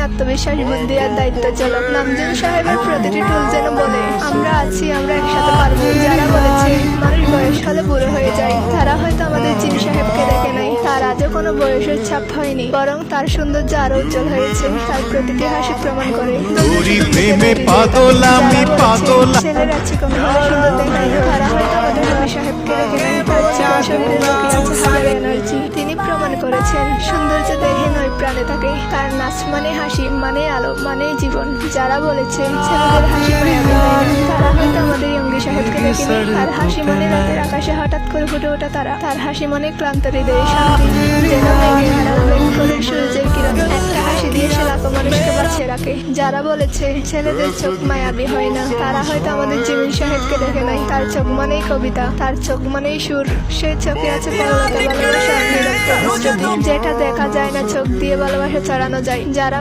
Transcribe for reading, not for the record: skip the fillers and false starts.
আত্মবিশ্বাস, বুদ্ধি আর দায়িত্ব চলো। নামজুন সাহেবের প্রতিটি টুল যেন বলে, আমরা আছি, আমরা একসাথে পারবো। যারা বলেছে মানুষ বয়স হলে বুড়ো হয়ে যায়, তারা হয়তো আমাদের জিন সাহেবকে দেখে নাই। তার আজও কোনো বয়সের ছাপ হয়নি, বরং তার সৌন্দর্য আরো উজ্জ্বল হয়েছে। তার প্রতিটি হাসি প্রমাণ করে ছেলেরা চিকন হলে সুন্দর দেখায়, তারা হয়তো আমাদের নবী সাহেবকে দেখে নাই। তার চিকন শরীরে লুকিয়ে আছে হাজার এনার্জি। তিনি প্রমাণ করেছেন সৌন্দর্য দেহে নয়, প্রাণে থাকে। তার নাচ মানে হাসি, মানে আলো, মানে জীবন। যারা বলেছে ছেলেদের হাসি মায়াবী হয় না, তারা হয়তো আমাদের ইয়ঙ্গি সাহেবকে দেখেনি। তার হাসি মানে রাতের আকাশে হঠাৎ করে ফুটে ওঠা তারা। তার হাসি মানে ক্লান্ত হৃদয়ে শান্তি, যেন মেঘে হারা করে সূর্যের কিরণ। একটা হাসি দিয়ে সে লাখো মানুষকে বাঁচিয়ে রাখে। যারা বলেছে ছেলেদের চোখ মায়াবী হয় না, তারা হয়তো আমাদের জিমিন সাহেবকে দেখে নাই। তার চোখ মানেই কবিতা, তার চোখ মানেই সুর। সে চোখে আছে ভালোবাসা, ভালোবাসা, যেটা দেখা যায় না চোখ দিয়ে ভালোবাসা ছড়ানো যায়। যারা